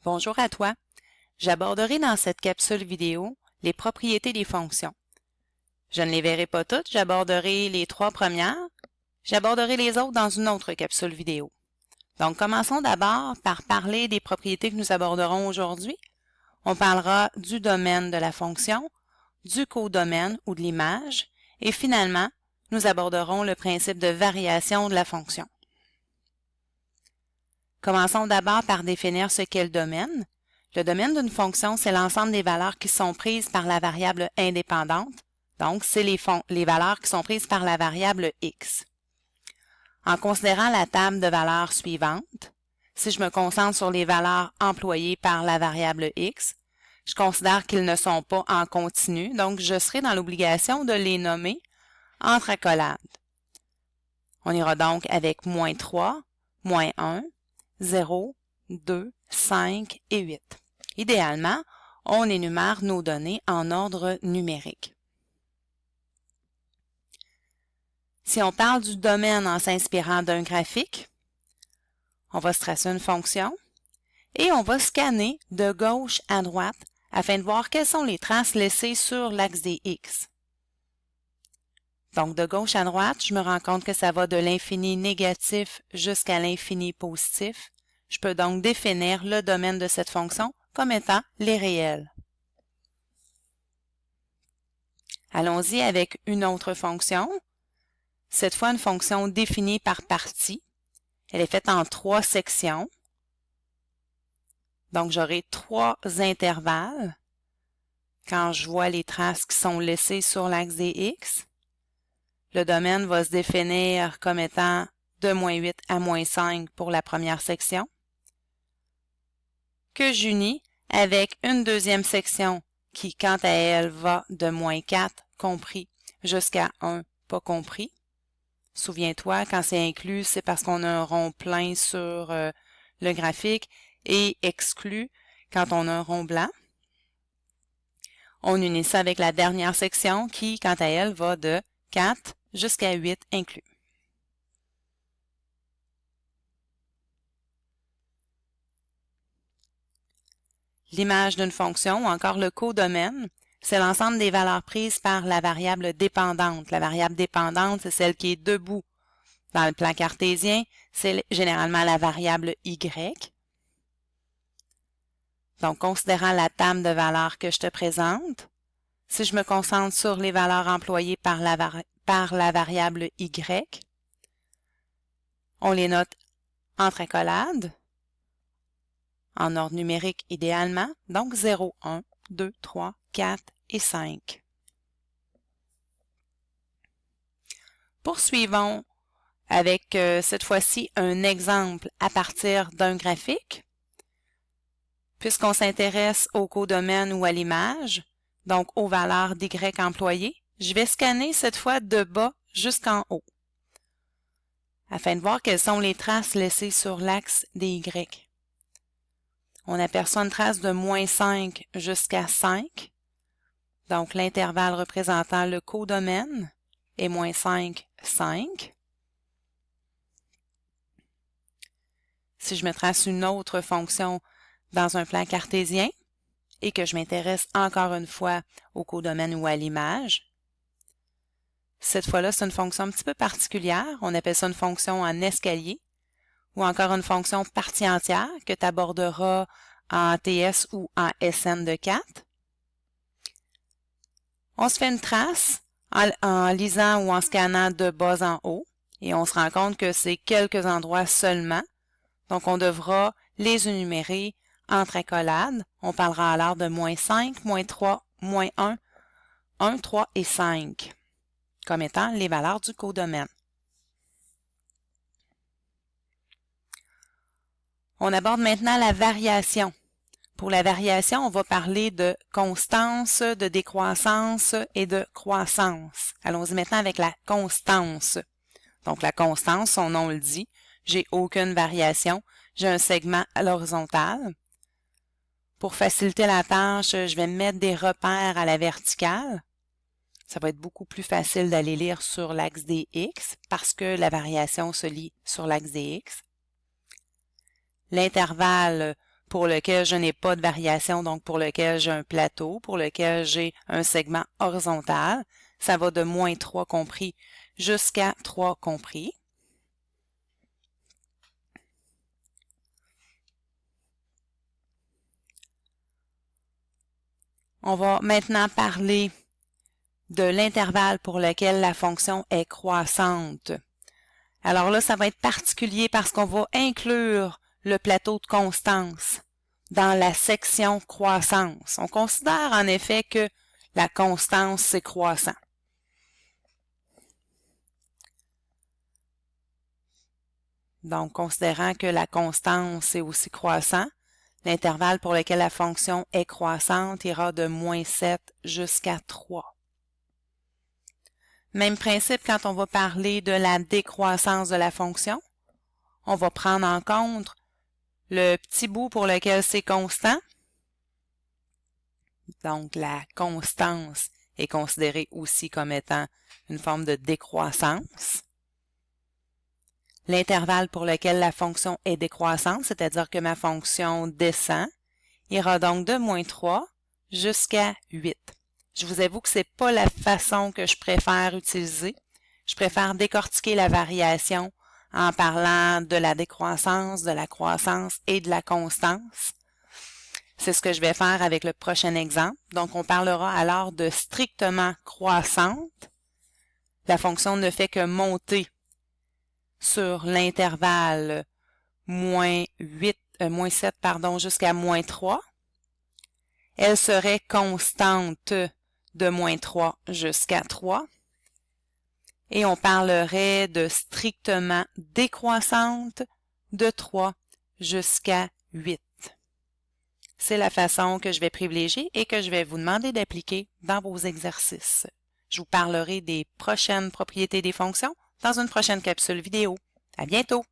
Bonjour à toi. J'aborderai dans cette capsule vidéo les propriétés des fonctions. Je ne les verrai pas toutes, j'aborderai les 3 premières. J'aborderai les autres dans une autre capsule vidéo. Donc, commençons d'abord par parler des propriétés que nous aborderons aujourd'hui. On parlera du domaine de la fonction, du codomaine ou de l'image, et finalement, nous aborderons le principe de variation de la fonction. Commençons d'abord par définir ce qu'est le domaine. Le domaine d'une fonction, c'est l'ensemble des valeurs qui sont prises par la variable indépendante. Donc, c'est les valeurs qui sont prises par la variable x. En considérant la table de valeurs suivante, si je me concentre sur les valeurs employées par la variable x, je considère qu'ils ne sont pas en continu, donc je serai dans l'obligation de les nommer entre accolades. On ira donc avec moins 3, moins 1, 0, 2, 5 et 8. Idéalement, on énumère nos données en ordre numérique. Si on parle du domaine en s'inspirant d'un graphique, on va se tracer une fonction et on va scanner de gauche à droite afin de voir quelles sont les traces laissées sur l'axe des X. Donc, de gauche à droite, je me rends compte que ça va de l'infini négatif jusqu'à l'infini positif. Je peux donc définir le domaine de cette fonction comme étant les réels. Allons-y avec une autre fonction. Cette fois, une fonction définie par partie. Elle est faite en 3 sections. Donc, j'aurai 3 intervalles quand je vois les traces qui sont laissées sur l'axe des X. Le domaine va se définir comme étant de moins 8 à moins 5 pour la première section, que j'unis avec une deuxième section qui, quant à elle, va de moins 4 compris jusqu'à 1 pas compris. Souviens-toi, quand c'est inclus, c'est parce qu'on a un rond plein sur le graphique et exclu quand on a un rond blanc. On unit ça avec la dernière section qui, quant à elle, va de 4 jusqu'à 8 inclus. L'image d'une fonction, ou encore le codomaine, c'est l'ensemble des valeurs prises par la variable dépendante. La variable dépendante, c'est celle qui est debout. Dans le plan cartésien, c'est généralement la variable y. Donc, considérant la table de valeurs que je te présente, si je me concentre sur les valeurs employées par la variable y, on les note entre accolades, en ordre numérique idéalement, donc 0, 1, 2, 3, 4 et 5. Poursuivons avec cette fois-ci un exemple à partir d'un graphique. Puisqu'on s'intéresse au codomaine ou à l'image, donc aux valeurs d'y employées, je vais scanner cette fois de bas jusqu'en haut, afin de voir quelles sont les traces laissées sur l'axe des Y. On aperçoit une trace de moins 5 jusqu'à 5, donc l'intervalle représentant le codomaine est moins 5, 5. Si je me trace une autre fonction dans un plan cartésien et que je m'intéresse encore une fois au codomaine ou à l'image, cette fois-là, c'est une fonction un petit peu particulière. On appelle ça une fonction en escalier ou encore une fonction partie entière que tu aborderas en TS ou en SN de 4. On se fait une trace en lisant ou en scannant de bas en haut et on se rend compte que c'est quelques endroits seulement. Donc, on devra les énumérer entre accolades. On parlera alors de moins 5, moins 3, moins 1, 1, 3 et 5 comme étant les valeurs du codomaine. On aborde maintenant la variation. Pour la variation, on va parler de constance, de décroissance et de croissance. Allons-y maintenant avec la constance. Donc, la constance, son nom le dit, j'ai aucune variation, j'ai un segment à l'horizontale. Pour faciliter la tâche, je vais mettre des repères à la verticale. Ça va être beaucoup plus facile d'aller lire sur l'axe des X parce que la variation se lit sur l'axe des X. L'intervalle pour lequel je n'ai pas de variation, donc pour lequel j'ai un plateau, pour lequel j'ai un segment horizontal. Ça va de moins 3 compris jusqu'à 3 compris. On va maintenant parler de l'intervalle pour lequel la fonction est croissante. Alors là, ça va être particulier parce qu'on va inclure le plateau de constance dans la section croissance. On considère en effet que la constance, c'est croissant. Donc, considérant que la constance est aussi croissant, l'intervalle pour lequel la fonction est croissante ira de moins 7 jusqu'à 3. Même principe quand on va parler de la décroissance de la fonction. On va prendre en compte le petit bout pour lequel c'est constant. Donc, la constance est considérée aussi comme étant une forme de décroissance. L'intervalle pour lequel la fonction est décroissante, c'est-à-dire que ma fonction descend, ira donc de moins 3 jusqu'à 8. Je vous avoue que ce n'est pas la façon que je préfère utiliser. Je préfère décortiquer la variation en parlant de la décroissance, de la croissance et de la constance. C'est ce que je vais faire avec le prochain exemple. Donc, on parlera alors de strictement croissante. La fonction ne fait que monter sur l'intervalle moins 7 jusqu'à moins 3. Elle serait constante de moins 3 jusqu'à 3. Et on parlerait de strictement décroissante de 3 jusqu'à 8. C'est la façon que je vais privilégier et que je vais vous demander d'appliquer dans vos exercices. Je vous parlerai des prochaines propriétés des fonctions dans une prochaine capsule vidéo. À bientôt!